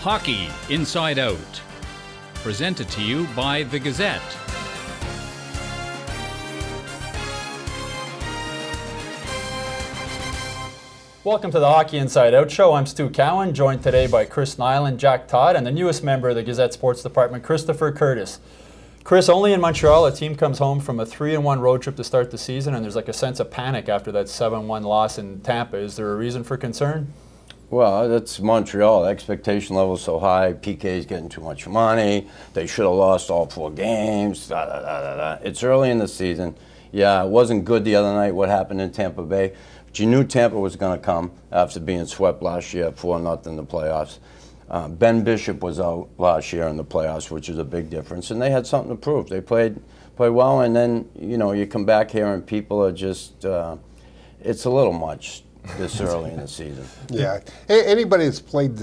Hockey Inside Out, presented to you by The Gazette. Welcome to the Hockey Inside Out show. I'm Stu Cowan, joined today by Chris Nilan, Jack Todd, and the newest member of the Gazette Sports Department, Christopher Curtis. Chris, only in Montreal, a team comes home from a 3-1 road trip to start the season, and there's like a sense of panic after that 7-1 loss in Tampa. Is there a reason for concern? Well, that's Montreal. Expectation level is so high. PK's getting too much money. They should have lost all 4 games. It's early in the season. Yeah, it wasn't good the other night what happened in Tampa Bay. But you knew Tampa was going to come after being swept last year 4-0 in the playoffs. Ben Bishop was out last year in the playoffs, which is a big difference, and they had something to prove. They played well, and then you come back here and people are just it's a little much this early in the season. Yeah, anybody that's played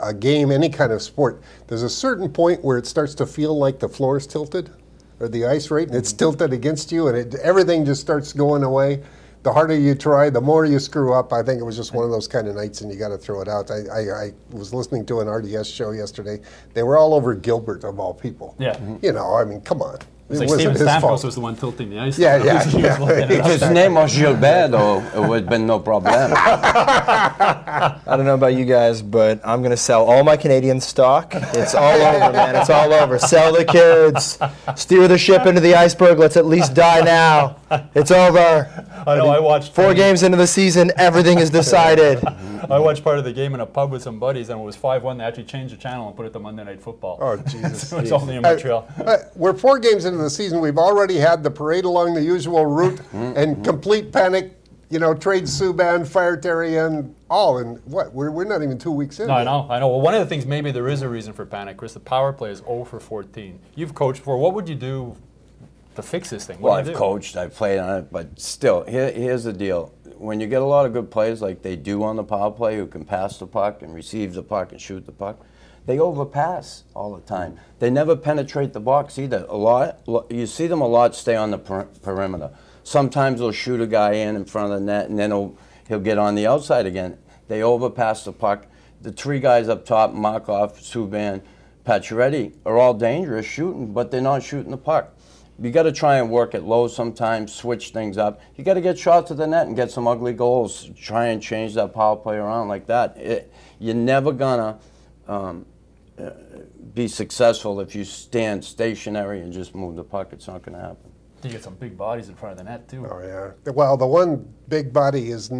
a game, any kind of sport, there's a certain point where it starts to feel like the floor is tilted, or the ice rate, and it's tilted against you, and everything just starts going away. The harder you try, the more you screw up. I think it was just one of those kind of nights, and you got to throw it out. I was listening to an RDS show yesterday. They were all over Gilbert, of all people. Yeah. You know, I mean, come on. It's like Steven Stamkos was the one tilting the ice. Yeah. If his name was Gilbert, though, it would have been no problem. I don't know about you guys, but I'm going to sell all my Canadian stock. It's all over, man. It's all over. Sell the kids. Steer the ship into the iceberg. Let's at least die now. It's over. I know, I watched 4 games into the season. Everything is decided. I watched part of the game in a pub with some buddies, and it was 5-1. They actually changed the channel and put it to Monday Night Football. Oh, Jesus. It was only in Montreal. We're 4 games into the season. We've already had the parade along the usual route and complete panic, trade Subban, fire Terry, and all. And what? We're not even 2 weeks in. No, I know. Well, one of the things, maybe there is a reason for panic, Chris. The power play is 0 for 14. You've coached before. What would you do to fix this thing? Well, I've coached, I've played on it, but still, here's the deal. When you get a lot of good players like they do on the power play, who can pass the puck and receive the puck and shoot the puck, they overpass all the time. They never penetrate the box either. You see them a lot stay on the perimeter. Sometimes they'll shoot a guy in front of the net, and then he'll get on the outside again. They overpass the puck. The 3 guys up top, Markov, Subban, Pacioretty, are all dangerous shooting, but they're not shooting the puck. You got to try and work it low sometimes, switch things up. You got to get shots to the net and get some ugly goals. Try and change that power play around like that. You're never gonna be successful if you stand stationary and just move the puck. It's not gonna happen. You get some big bodies in front of the net too. Oh yeah. Well, the one big body is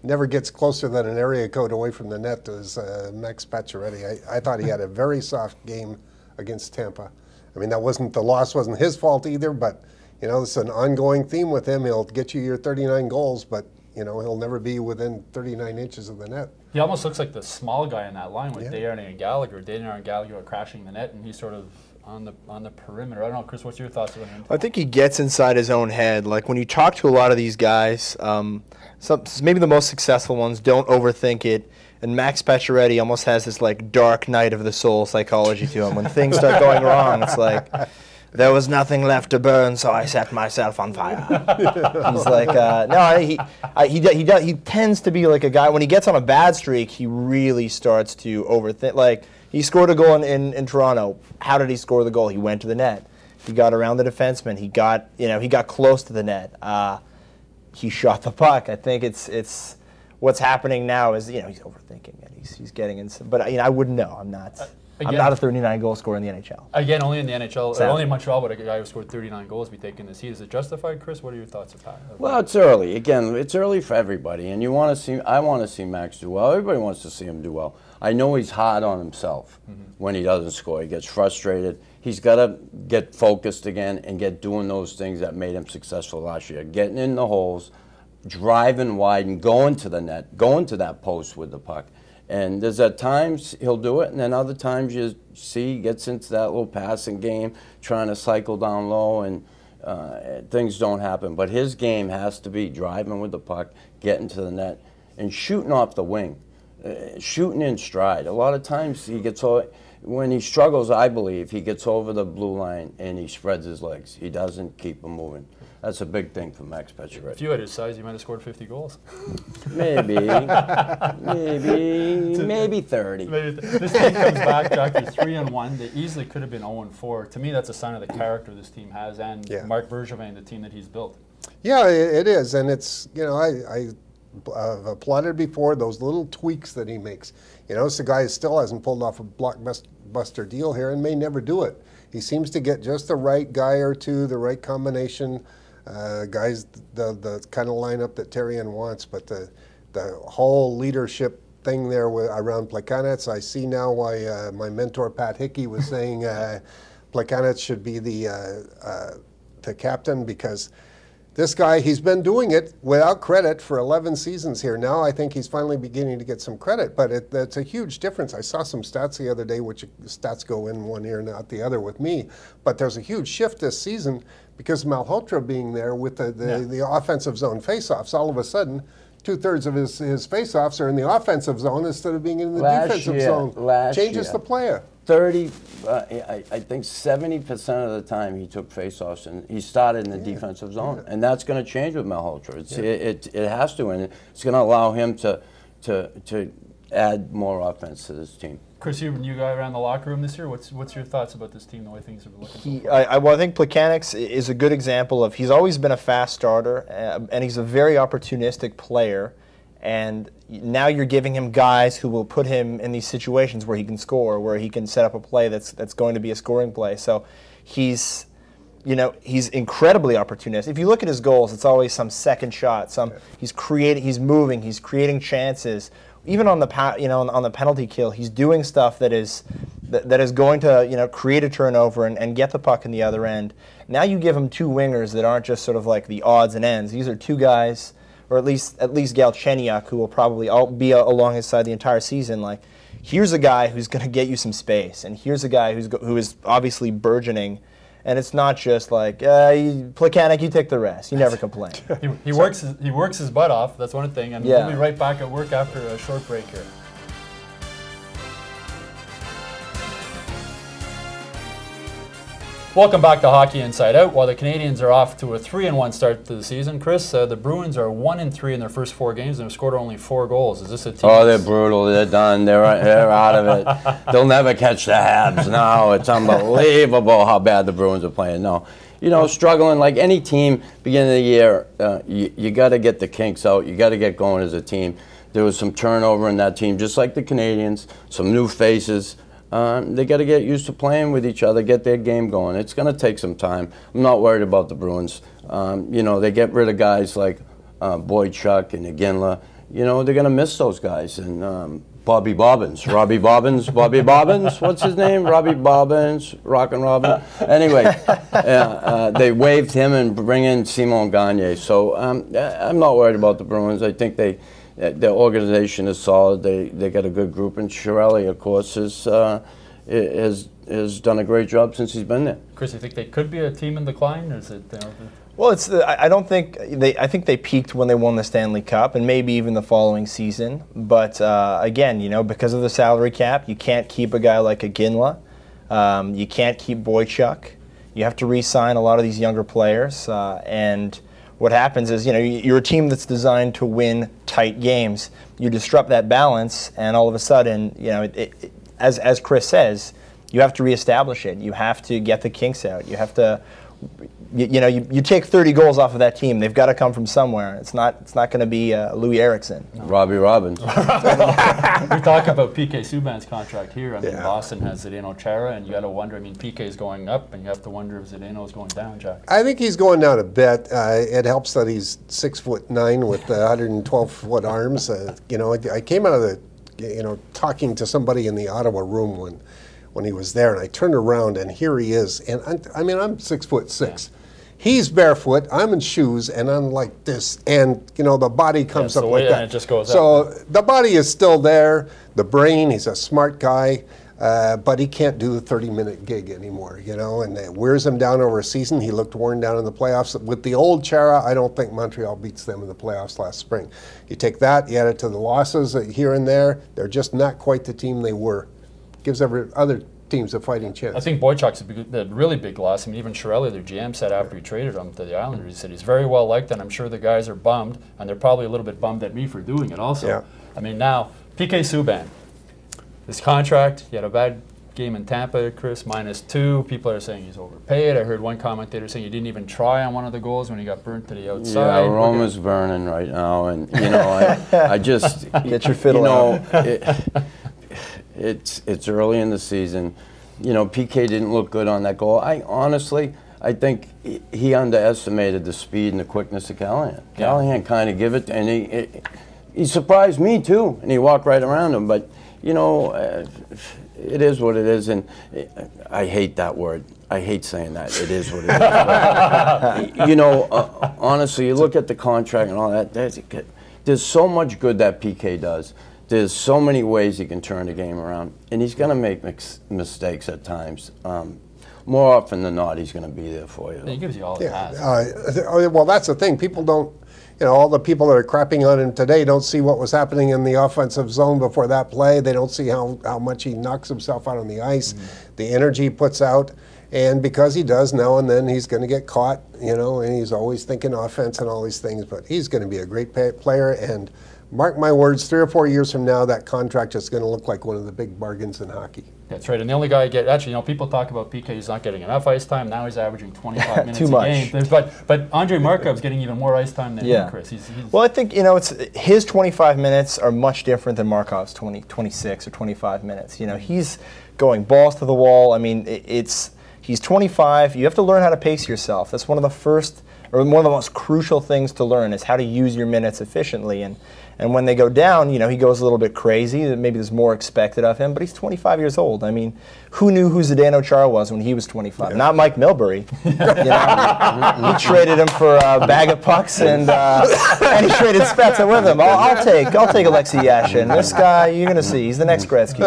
never gets closer than an area code away from the net is Max Pacioretty. I thought he had a very soft game against Tampa. I mean, the loss wasn't his fault either, but, it's an ongoing theme with him. He'll get you your 39 goals, but, he'll never be within 39 inches of the net. He almost looks like the small guy in that line with Desharnais and Gallagher. Desharnais and Gallagher are crashing the net, and he's sort of on the perimeter. I don't know, Chris, what's your thoughts on him? I think he gets inside his own head. Like, when you talk to a lot of these guys, maybe the most successful ones don't overthink it. And Max Pacioretty almost has this like dark night of the soul psychology to him. When things start going wrong, it's like, there was nothing left to burn, so I set myself on fire. He's like, he tends to be like a guy, when he gets on a bad streak, he really starts to overthink. Like, he scored a goal in Toronto. How did he score the goal? He went to the net. He got around the defenseman. He got close to the net. He shot the puck. I think it's what's happening now is, he's overthinking it. He's getting in. But I wouldn't know. I'm not a 39-goal scorer in the NHL. Again, only in the NHL, or only in Montreal would a guy who scored 39 goals be taking this heat. Is it justified, Chris? What are your thoughts about it? Well, it's early. Again, it's early for everybody, and I want to see Max do well. Everybody wants to see him do well. I know he's hard on himself when he doesn't score. He gets frustrated. He's got to get focused again and get doing those things that made him successful last year. Getting in the holes, driving wide and going to the net, going to that post with the puck. And there's at times he'll do it, and then other times you see he gets into that little passing game, trying to cycle down low, and things don't happen. But his game has to be driving with the puck, getting to the net, and shooting off the wing, shooting in stride. A lot of times he gets over, when he struggles, I believe, he gets over the blue line and he spreads his legs. He doesn't keep them moving. That's a big thing for Max If Pacioretty. you had his size, you might have scored 50 goals. Maybe 30. This team comes back, Jack, you're 3-1. They easily could have been 0-4. To me, that's a sign of the character this team has, and Marc Bergevin, the team that he's built. Yeah, it is, and it's, you know, I've applauded before those little tweaks that he makes. You know, it's a guy who still hasn't pulled off a blockbuster deal here and may never do it. He seems to get just the right guy or two, the right combination, guys, the kind of lineup that Therrien wants. But the whole leadership thing there around Plekanec, I see now why my mentor Pat Hickey was saying Plekanec should be the captain, because this guy, he's been doing it without credit for 11 seasons here. Now I think he's finally beginning to get some credit, but that's a huge difference. I saw some stats the other day, which stats go in one ear, not the other with me, but there's a huge shift this season because Malhotra being there with the offensive zone faceoffs. All of a sudden, 2/3 of his faceoffs are in the offensive zone instead of being in the defensive zone. Changes the player. 30, I think 70% of the time he took faceoffs and he started in the defensive zone, and that's going to change with Malhotra. It has to, and it's going to allow him to add more offense to this team. Chris, you're a new guy around the locker room this year. What's your thoughts about this team, the way things are looking? I think Plekanec is a good example of, he's always been a fast starter, and he's a very opportunistic player. And now you're giving him guys who will put him in these situations where he can score, where he can set up a play that's going to be a scoring play. So he's incredibly opportunistic. If you look at his goals, it's always some second shot. He's moving, he's creating chances. Even on the on the penalty kill, he's doing stuff that is going to create a turnover and get the puck in the other end. Now you give him two wingers that aren't just sort of like the odds and ends. These are two guys, or at least Galchenyuk, who will probably be along his side the entire season. Like, here's a guy who's going to get you some space, and here's a guy who is obviously burgeoning. And it's not just like, Plekanec, you take the rest. You never complain. he works his butt off. That's one thing. And we'll be right back at work after a short break here. Welcome back to Hockey Inside Out. While the Canadiens are off to a 3-1 start to the season, Chris, the Bruins are 1-3 in their first 4 games and have scored only 4 goals. Is this a team? Oh, they're brutal. They're done. They're out of it. They'll never catch the Habs. No, it's unbelievable how bad the Bruins are playing. No, struggling like any team. Beginning of the year, you got to get the kinks out. You got to get going as a team. There was some turnover in that team, just like the Canadiens. Some new faces. They got to get used to playing with each other, get their game going. It's going to take some time. I'm not worried about the Bruins. They get rid of guys like Boychuk and Iginla. They're going to miss those guys. And Robbie Bobbins, what's his name? Robbie Bobbins, Rockin' Robin. Anyway, they waived him and bring in Simon Gagne. So I'm not worried about the Bruins. I think their organization is solid. They got a good group, and Chiarelli, of course, has done a great job since he's been there. Chris, you think they could be a team in decline, or is it? Well, I think they peaked when they won the Stanley Cup, and maybe even the following season. But again, because of the salary cap, you can't keep a guy like Iginla. You can't keep Boychuk. You have to re-sign a lot of these younger players, and what happens is, you're a team that's designed to win tight games. You disrupt that balance, and all of a sudden, as Chris says, you have to reestablish it. You have to get the kinks out. You have to, you take 30 goals off of that team. They've got to come from somewhere. It's not going to be Louis Eriksson. No. Robbie Robbins. We talk about PK Subban's contract here. Boston has Zdeno Chara, and you got to wonder. PK is going up, and you have to wonder if Zdeno is going down, Jack. I think he's going down a bit. It helps that he's 6'9" with 112-foot arms. I came out of the, talking to somebody in the Ottawa room when he was there, and I turned around, and here he is. And I'm 6'6". Yeah. He's barefoot, I'm in shoes, and I'm like this, and the body comes up like that. And it just goes so up. The body is still there, the brain, he's a smart guy, but he can't do the 30-minute gig anymore, and it wears him down over a season. He looked worn down in the playoffs. With the old Chara, I don't think Montreal beats them in the playoffs last spring. You take that, you add it to the losses here and there, they're just not quite the team they were. Gives every other team's a fighting chance. I think Boychuk's a really big loss. I mean, even Chiarelli, their GM, said after he traded him to the Islanders, he said he's very well liked, and I'm sure the guys are bummed, and they're probably a little bit bummed at me for doing it also. Yeah. I mean, now, PK Subban, his contract, he had a bad game in Tampa, Chris, -2. People are saying he's overpaid. I heard one commentator saying he didn't even try on one of the goals when he got burnt to the outside. Yeah, Rome is burning right now, and you know, I just get your fiddle out. It's early in the season. You know, PK didn't look good on that goal. I think he underestimated the speed and the quickness of Callahan. Yeah. Callahan kind of give it, and he surprised me too, and he walked right around him. But you know, it is what it is, and I hate that word. I hate saying that. It is what it is. But, you know, honestly, you look at the contract and all that. There's so much good that PK does. There's so many ways he can turn the game around, and he's going to make mistakes at times. More often than not, he's going to be there for you. He gives you all the pass. Well, that's the thing. People don't, you know, all the people that are crapping on him today don't see what was happening in the offensive zone before that play. They don't see how much he knocks himself out on the ice, the energy he puts out. And because he does, now and then he's going to get caught, you know, and he's always thinking offense and all these things. But he's going to be a great player. And mark my words, 3 or 4 years from now, that contract is going to look like one of the big bargains in hockey. That's right. And the only guy actually, you know, people talk about PK, he's not getting enough ice time. Now he's averaging 25 minutes Too a much. game. But Andrei Markov's getting even more ice time than him, Chris. Well, I think, you know, his 25 minutes are much different than Markov's 26 or 25 minutes. You know, he's going balls to the wall. I mean, he's 25. You have to learn how to pace yourself. That's one of the first, or one of the most crucial things to learn is how to use your minutes efficiently. And when they go down, you know, he goes a little bit crazy. Maybe there's more expected of him, but he's 25 years old. I mean, who knew who Zdeno Chara was when he was 25? Yeah. Not Mike Milbury. You know, he traded him for a bag of pucks, and he traded Spezza with him. I'll take Alexei Yashin. This guy, you're going to see, he's the next Gretzky.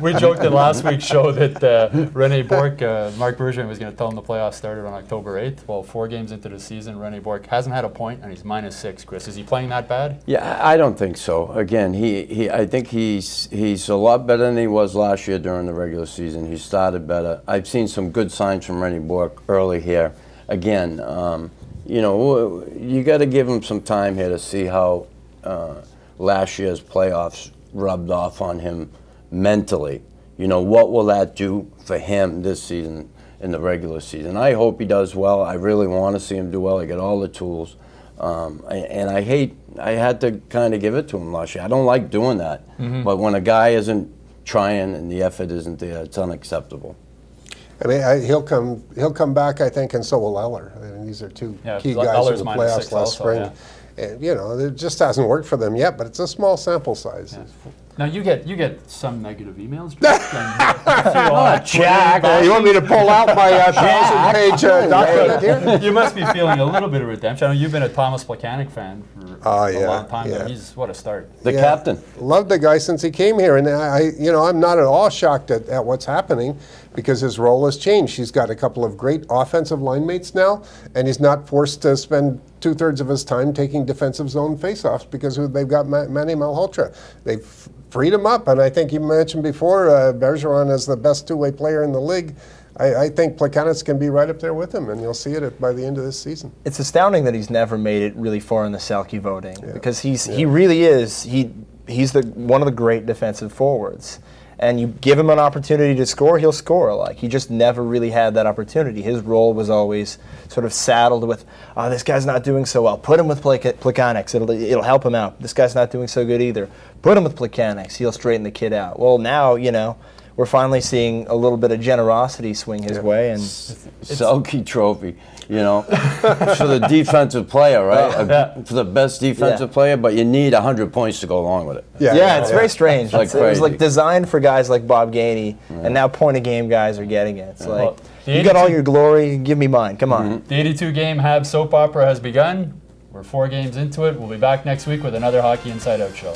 We joked in last week's show that Rene Bourque, Marc Bergevin was going to tell him the playoffs started on October 8th. Well, 4 games into the season, Rene Bourque hasn't had a point, and he's -6. Chris, is he playing that bad? Yeah, I don't think so. Again, I think he's a lot better than he was last year during the regular season. He started better. I've seen some good signs from Rene Bourque early here. Again, you know, you got to give him some time here to see how last year's playoffs rubbed off on him mentally. You know, what will that do for him this season in the regular season? I hope he does well. I really want to see him do well. I got all the tools. And I had to kind of give it to him last year. I don't like doing that. But when a guy isn't trying and the effort isn't there, it's unacceptable. I mean, he'll come back, I think, and so will Eller. I mean, these are two key guys in the playoffs last spring. Yeah. And, you know, it just hasn't worked for them yet, but it's a small sample size. Yeah. Now you get some negative emails. Jack, you want me to pull out my 1,000-page document here? You must be feeling a little bit of redemption. I know you've been a Thomas Plekanec fan for a long time. Yeah. He's what a start. The captain. Loved the guy since he came here, and I'm not at all shocked at what's happening because his role has changed. He's got a couple of great offensive line mates now, and he's not forced to spend 2/3 of his time taking defensive zone faceoffs because they've got Manny Malhotra. They've freed him up, and I think you mentioned before Bergeron is the best two-way player in the league. I think Plekanec can be right up there with him, and you'll see it by the end of this season. It's astounding that he's never made it really far in the Selke voting because he really is he's one of the great defensive forwards. And you give him an opportunity to score, he'll score. Like, he just never really had that opportunity. His role was always sort of saddled with, oh, this guy's not doing so well. Put him with Plekanec. It'll help him out. This guy's not doing so good either. Put him with Plekanec. He'll straighten the kid out. Well, now, you know, we're finally seeing a little bit of generosity swing his way. And Selke trophy, you know, for the defensive player, right? For the best defensive player, but you need 100 points to go along with it. It's very strange. It's It was like designed for guys like Bob Gainey, and now point-of-game guys are getting it. It's like, you got all your glory, give me mine. Come on. The 82-game Habs soap opera has begun. We're 4 games into it. We'll be back next week with another Hockey Inside Out show.